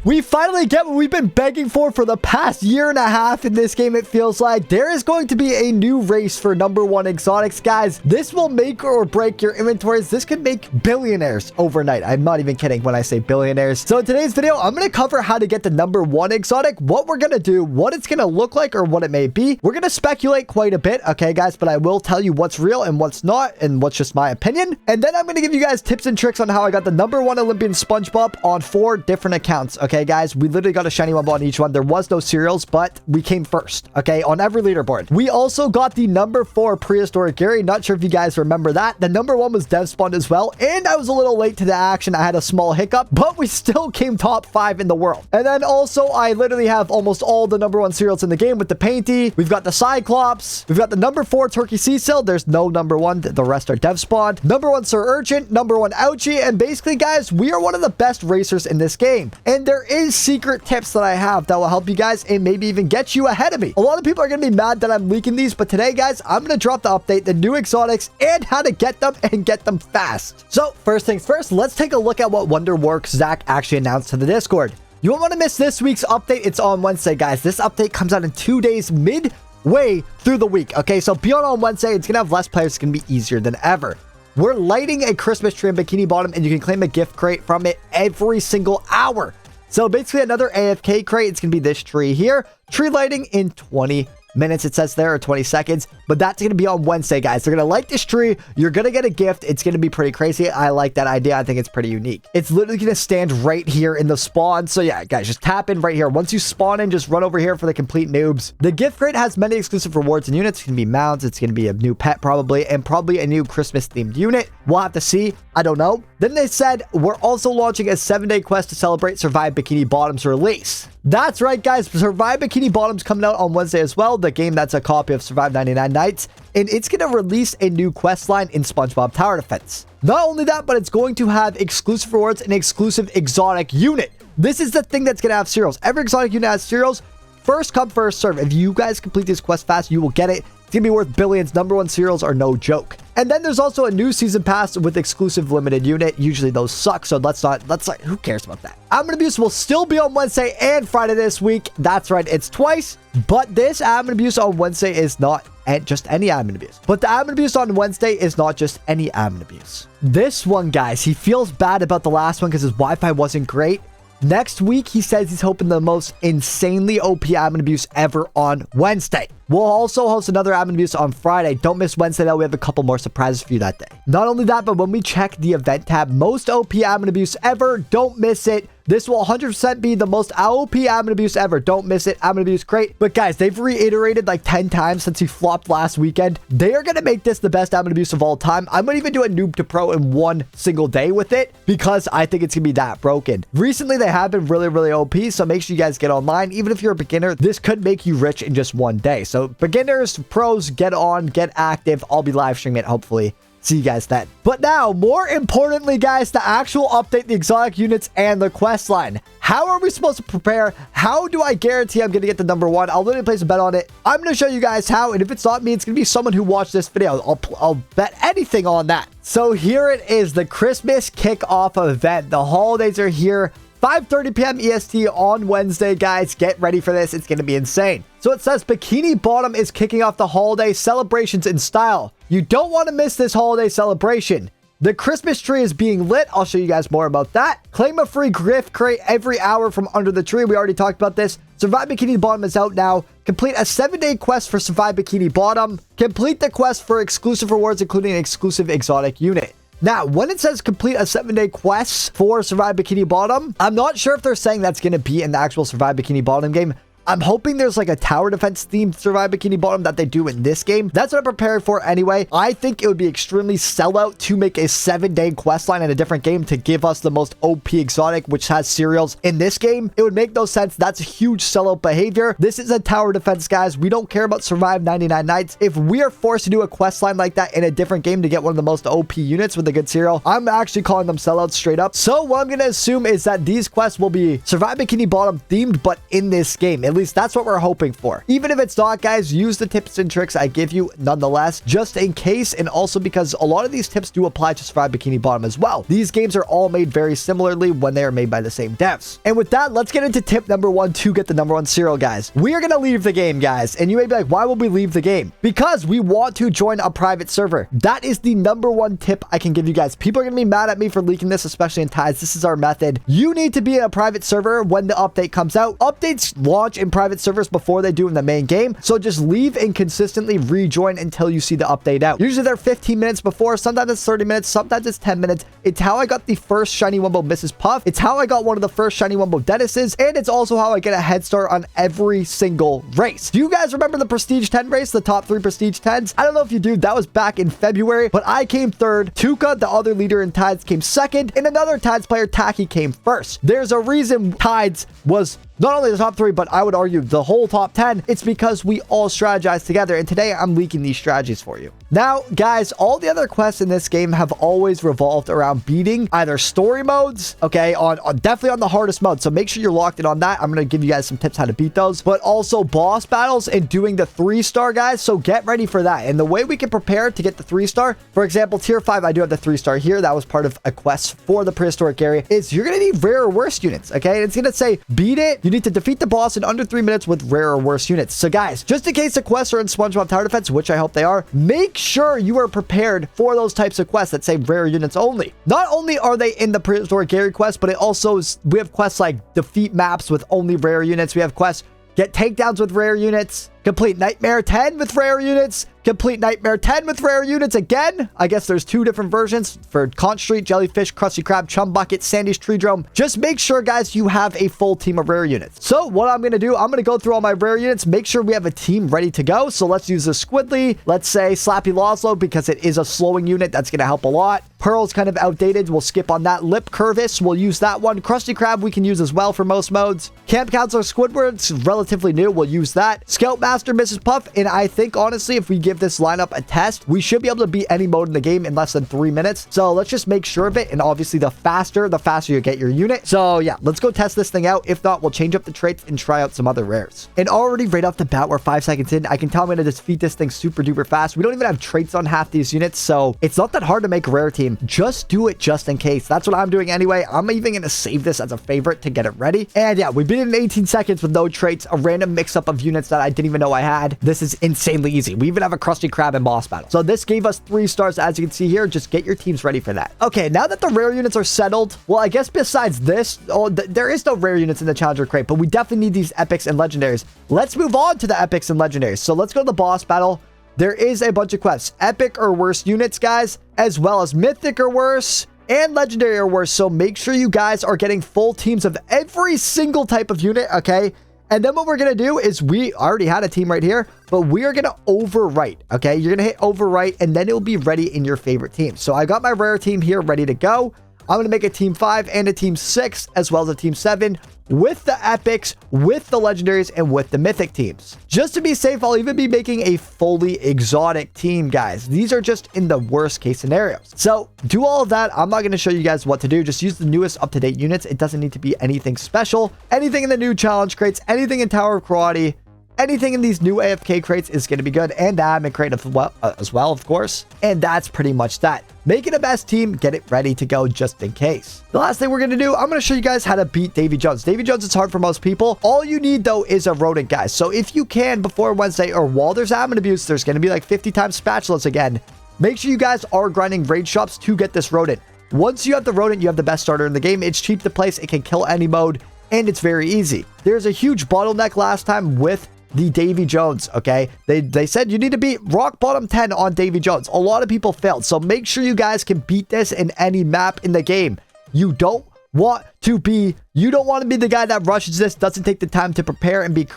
We finally get what we've been begging for the past year and a half in this game, it feels like. There is going to be a new race for #1 exotics, guys. This will make or break your inventories. This could make billionaires overnight. I'm not even kidding when I say billionaires. So in today's video, I'm going to cover how to get the #1 exotic, what we're going to do, what it's going to look like or what it may be. We're going to speculate quite a bit, okay, guys, but I will tell you what's real and what's not and what's just my opinion. And then I'm going to give you guys tips and tricks on how I got the #1 Olympian Spongebob on 4 different accounts, okay, guys? We literally got a shiny one on each one. There was no cereals, but we came first, okay, on every leaderboard. We also got the #4 Prehistoric Gary. Not sure if you guys remember that. The #1 was Dev Spawned as well, and I was a little late to the action. I had a small hiccup, but we still came top 5 in the world. And then also, I literally have almost all the #1 cereals in the game with the Painty. We've got the Cyclops. We've got the #4 Turkey Cecil. There's no #1. The rest are Dev Spawned. #1 Sir Urchin. #1 Ouchie. And basically, guys, we are one of the best racers in this game. And there is secret tips that I have that will help you guys and maybe even get you ahead of me. A lot of people are going to be mad that I'm leaking these, but today, guys, I'm going to drop the update, the new exotics, and how to get them and get them fast. So first things first, let's take a look at what Wonderworks Zach actually announced to the Discord. You won't want to miss this week's update. It's on Wednesday, guys. This update comes out in 2 days, midway through the week. Okay, so be on Wednesday. It's going to have less players. It's going to be easier than ever. We're lighting a Christmas tree in Bikini Bottom, and you can claim a gift crate from it every single hour. So basically another AFK crate. It's going to be this tree here. Tree lighting in 20 minutes, it says there, or 20 seconds, but that's going to be on Wednesday, guys. They're going to light this tree. You're going to get a gift. It's going to be pretty crazy. I like that idea. I think it's pretty unique. It's literally going to stand right here in the spawn. So yeah, guys, just tap in right here. Once you spawn in, just run over here for the complete noobs. The gift crate has many exclusive rewards and units. It's going to be mounts. It's going to be a new pet probably, and probably a new Christmas themed unit. We'll have to see. I don't know. Then they said we're also launching a 7-day quest to celebrate Survive Bikini Bottom's release. That's right, guys. Survive Bikini Bottom's coming out on Wednesday as well. The game that's a copy of Survive 99 Nights. And it's going to release a new quest line in Spongebob Tower Defense. Not only that, but it's going to have exclusive rewards and exclusive exotic unit. This is the thing that's going to have cereals. Every exotic unit has cereals. First come, first serve. If you guys complete this quest fast, you will get it. It's going to be worth billions. #1 cereals are no joke. And then there's also a new season pass with exclusive limited unit. Usually those suck, so let's not, who cares about that? Admin Abuse will still be on Wednesday and Friday this week. That's right, it's twice. But this Admin Abuse on Wednesday is not just any Admin Abuse. But the Admin Abuse on Wednesday is not just any Admin Abuse. This one, guys, he feels bad about the last one because his Wi-Fi wasn't great. Next week, he says he's hoping the most insanely OP Admin Abuse ever on Wednesday. We'll also host another Admin Abuse on Friday. Don't miss Wednesday, though. We have a couple more surprises for you that day. Not only that, but when we check the event tab, most OP Admin Abuse ever, don't miss it. This will 100% be the most OP Admin Abuse ever. Don't miss it. Admin Abuse, great. But guys, they've reiterated like 10 times since he flopped last weekend. They are going to make this the best Admin Abuse of all time. I'm going to even do a noob to pro in 1 single day with it because I think it's going to be that broken. Recently, they have been really, really OP, so make sure you guys get online. Even if you're a beginner, this could make you rich in just 1 day. So beginners, pros, get on, get active. I'll be live streaming it, hopefully. See you guys then. But now, more importantly, guys, the actual update, the exotic units, and the quest line. How are we supposed to prepare? How do I guarantee I'm going to get the #1? I'll literally place a bet on it. I'm going to show you guys how, and if it's not me, it's going to be someone who watched this video. I'll bet anything on that. So here it is, the Christmas kickoff event. The holidays are here. 5:30 p.m. EST on Wednesday, guys. Get ready for this. It's going to be insane. So it says Bikini Bottom is kicking off the holiday celebrations in style. You don't want to miss this holiday celebration. The Christmas tree is being lit. I'll show you guys more about that. Claim a free gift crate every hour from under the tree. We already talked about this. Survive Bikini Bottom is out now. Complete a 7-day quest for Survive Bikini Bottom. Complete the quest for exclusive rewards, including an exclusive exotic unit. Now, when it says complete a 7-day quest for Survive Bikini Bottom, I'm not sure if they're saying that's going to be in the actual Survive Bikini Bottom game. I'm hoping there's like a tower defense themed Survive Bikini Bottom that they do in this game. That's what I'm preparing for anyway. I think it would be extremely sellout to make a 7-day quest line in a different game to give us the most OP exotic, which has cereals in this game. It would make no sense. That's a huge sellout behavior. This is a tower defense, guys. We don't care about Survive 99 Nights. If we are forced to do a quest line like that in a different game to get one of the most OP units with a good cereal, I'm actually calling them sellouts straight up. So what I'm going to assume is that these quests will be Survive Bikini Bottom themed, but in this game. At least that's what we're hoping for. Even if it's not, guys, use the tips and tricks I give you nonetheless, just in case, and also because a lot of these tips do apply to survive Bikini Bottom as well. These games are all made very similarly when they are made by the same devs. And with that, let's get into tip number 1 to get the number 1 cereal, guys. We are going to leave the game, guys. And you may be like, why would we leave the game? Because we want to join a private server. That is the number 1 tip I can give you guys. People are going to be mad at me for leaking this, especially in Tides. This is our method. You need to be in a private server when the update comes out. Updates launch in private servers before they do in the main game. So just leave and consistently rejoin until you see the update out. Usually they're 15 minutes before. Sometimes it's 30 minutes. Sometimes it's 10 minutes. It's how I got the first shiny Wumbo Mrs. Puff. It's how I got one of the first shiny Wumbo Dennis's. And it's also how I get a head start on every single race. Do you guys remember the Prestige 10 race? The top 3 Prestige 10s? I don't know if you do. That was back in February, but I came 3rd. Tuka, the other leader in Tides, came 2nd. And another Tides player, Taki, came 1st. There's a reason Tides was not only the top 3, but I would argue the whole top 10. It's because we all strategize together. And today I'm leaking these strategies for you. Now, guys, all the other quests in this game have always revolved around beating either story modes, okay, on definitely on the hardest mode. So make sure you're locked in on that. I'm going to give you guys some tips how to beat those, but also boss battles and doing the 3-star, guys. So get ready for that. And the way we can prepare to get the 3-star, for example, tier 5, I do have the 3-star here. That was part of a quest for the prehistoric area, is you're going to need rare or worse units, okay? And it's going to say beat it. You need to defeat the boss in under 3 minutes with rare or worse units. So guys, just in case the quests are in Spongebob Tower Defense, which I hope they are, make sure you are prepared for those types of quests that say rare units only. Not only are they in the prehistoric area quest, but it also is, we have quests like defeat maps with only rare units. We have quests get takedowns with rare units, complete Nightmare 10 with rare units, complete Nightmare 10 with rare units again. I guess there's 2 different versions for Conch Street, Jellyfish, Krusty Krab, Chum Bucket, Sandy's Tree Drome. Just make sure, guys, you have a full team of rare units. So what I'm going to do, I'm going to go through all my rare units, make sure we have a team ready to go. So let's use the Squidly. Let's say Slappy Loslo because it is a slowing unit. That's going to help a lot. Pearl's kind of outdated. We'll skip on that. Lip Curvis, we'll use that one. Krusty Krab we can use as well for most modes. Camp Counselor Squidward's relatively new. We'll use that. Scoutmaster Mrs. Puff. And I think, honestly, if we give this lineup a test, we should be able to beat any mode in the game in less than 3 minutes. So let's just make sure of it. And obviously, the faster you get your unit. So yeah, let's go test this thing out. If not, we'll change up the traits and try out some other rares. And already right off the bat, we're 5 seconds in. I can tell I'm going to defeat this thing super duper fast. We don't even have traits on half these units. So it's not that hard to make a rare team. Just do it just in case. That's what I'm doing anyway. I'm even going to save this as a favorite to get it ready. And yeah, we beat it in 18 seconds with no traits. A random mix up of units that I didn't even know I had. This is insanely easy. We even have a Krusty Krab in boss battle. So this gave us 3 stars, as you can see here. Just get your teams ready for that. Okay, now that the rare units are settled, well, I guess besides this, there is no rare units in the Challenger crate, but we definitely need these epics and legendaries. Let's move on to the epics and legendaries. So let's go to the boss battle. There is a bunch of quests, epic or worse units, guys, as well as mythic or worse and legendary or worse. So make sure you guys are getting full teams of every single type of unit, okay? And then what we're going to do is we already had a team right here, but we are going to overwrite, okay? You're going to hit overwrite, and then it'll be ready in your favorite team. So I got my rare team here ready to go. I'm going to make a team 5 and a team 6, as well as a team 7 with the epics, with the legendaries, and with the mythic teams. Just to be safe, I'll even be making a fully exotic team, guys. These are just in the worst case scenarios. So do all of that. I'm not going to show you guys what to do. Just use the newest up-to-date units. It doesn't need to be anything special. Anything in the new challenge crates, anything in Tower of Karate, anything in these new AFK crates is going to be good, and the admin crate as well, of course. And that's pretty much that. Make it a best team, get it ready to go just in case. The last thing we're going to do, I'm going to show you guys how to beat Davy Jones. Davy Jones is hard for most people. All you need, though, is a rodent, guys. So if you can, before Wednesday or while there's admin abuse, there's going to be like 50 times spatulas again. Make sure you guys are grinding raid shops to get this rodent. Once you have the rodent, you have the best starter in the game. It's cheap to place, it can kill any mode, and it's very easy. There's a huge bottleneck last time with the Davy Jones, okay? They said you need to beat rock bottom 10 on Davy Jones. A lot of people failed, so make sure you guys can beat this in any map in the game. You don't want to be the guy that rushes this, doesn't take the time to prepare and be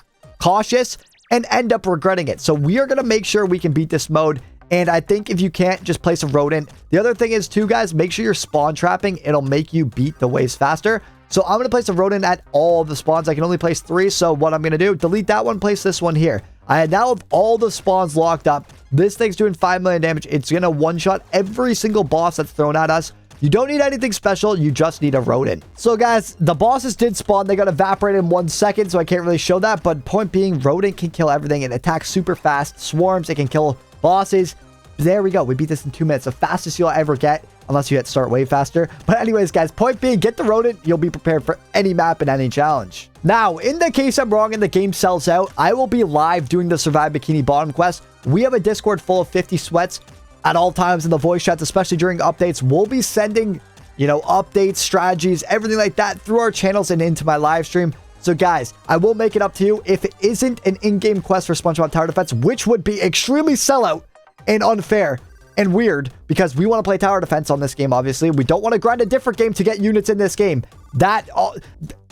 cautious, and end up regretting it. So we are going to make sure we can beat this mode. And I think if you can't, just place a rodent. The other thing is too, guys, make sure you're spawn trapping. It'll make you beat the waves faster. So I'm going to place a rodent at all of the spawns. I can only place 3. So what I'm going to do, delete that one, place this one here. I now have all the spawns locked up. This thing's doing 5 million damage. It's going to one-shot every single boss that's thrown at us. You don't need anything special. You just need a rodent. So guys, the bosses did spawn. They got evaporated in 1 second, so I can't really show that. But point being, rodent can kill everything. It attacks super fast. Swarms, it can kill bosses. There we go. We beat this in 2 minutes. The fastest you'll ever get, unless you hit start way faster. But anyways, guys, point being, get the rodent. You'll be prepared for any map and any challenge. Now, in the case I'm wrong and the game sells out, I will be live doing the Survive Bikini Bottom quest. We have a Discord full of 50 sweats at all times in the voice chats, especially during updates. We'll be sending, you know, updates, strategies, everything like that through our channels and into my live stream. So guys, I will make it up to you. If it isn't an in-game quest for Spongebob Tower Defense, which would be extremely sellout and unfair and weird, because we want to play tower defense on this game. Obviously, we don't want to grind a different game to get units in this game. That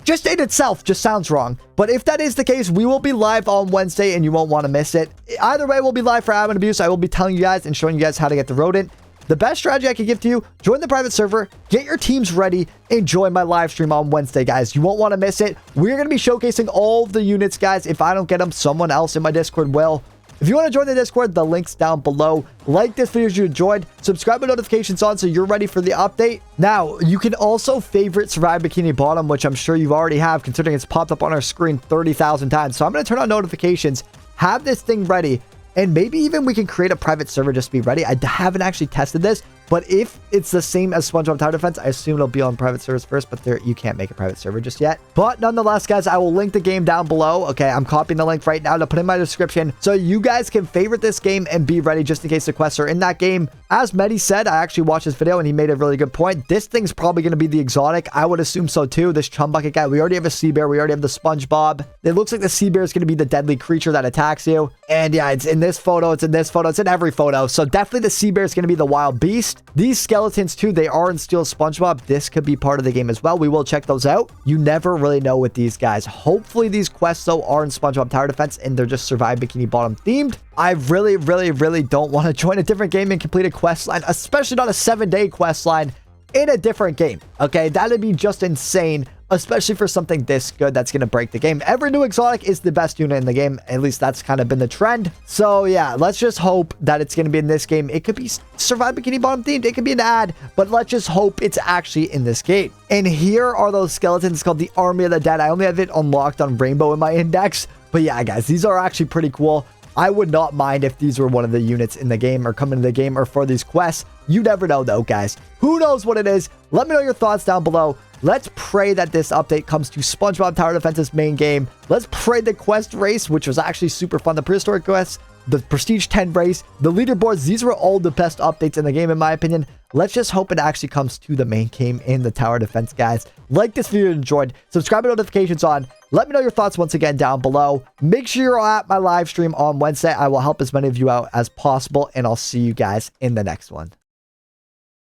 just in itself just sounds wrong. But if that is the case, we will be live on Wednesday and you won't want to miss it. Either way, we'll be live for admin abuse. I will be telling you guys and showing you guys how to get the rodent. The best strategy I can give to you, join the private server, get your teams ready, and join my live stream on Wednesday, guys. You won't want to miss it. We're going to be showcasing all of the units, guys. If I don't get them, someone else in my Discord will. If you want to join the Discord, the link's down below. Like this video if you enjoyed. Subscribe with notifications on so you're ready for the update. Now, you can also favorite Survive Bikini Bottom, which I'm sure you already have, considering it's popped up on our screen 30,000 times. So I'm going to turn on notifications, have this thing ready, and maybe even we can create a private server just to be ready. I haven't actually tested this, but if it's the same as Spongebob Tower Defense, I assume it'll be on private servers first, but you can't make a private server just yet. But nonetheless, guys, I will link the game down below. Okay, I'm copying the link right now to put in my description so you guys can favorite this game and be ready just in case the quests are in that game. As Medi said, I actually watched this video and he made a really good point. This thing's probably going to be the exotic. I would assume so too. This chum bucket guy. We already have a sea bear. We already have the Spongebob. It looks like the sea bear is going to be the deadly creature that attacks you. And yeah, it's in this photo. It's in this photo. It's in every photo. So definitely the sea bear is going to be the wild beast. These skeletons too, they are in Steel Spongebob. This could be part of the game as well. We will check those out. You never really know with these guys. Hopefully these quests though are in Spongebob Tower Defense and they're just Survive Bikini Bottom themed. I really don't want to join a different game and complete a quest line, especially not a 7-day quest line in a different game. Okay, that'd be just insane, especially for something this good that's going to break the game. Every new exotic is the best unit in the game. At least that's kind of been the trend. So yeah, let's just hope that it's going to be in this game. It could be Survive Bikini Bottom themed. It could be an ad, but let's just hope it's actually in this game. And here are those skeletons called the Army of the Dead. I only have it unlocked on Rainbow in my index. But yeah, guys, these are actually pretty cool. I would not mind if these were one of the units in the game or come into the game or for these quests. You never know though, guys. Who knows what it is? Let me know your thoughts down below. Let's pray that this update comes to Spongebob Tower Defense's main game. Let's pray the quest race, which was actually super fun. The prehistoric quests, the Prestige 10 race, the leaderboards. These were all the best updates in the game, in my opinion. Let's just hope it actually comes to the main game in the tower defense, guys. Like this video if you enjoyed. Subscribe with notifications on. Let me know your thoughts once again down below. Make sure you're at my live stream on Wednesday. I will help as many of you out as possible, and I'll see you guys in the next one.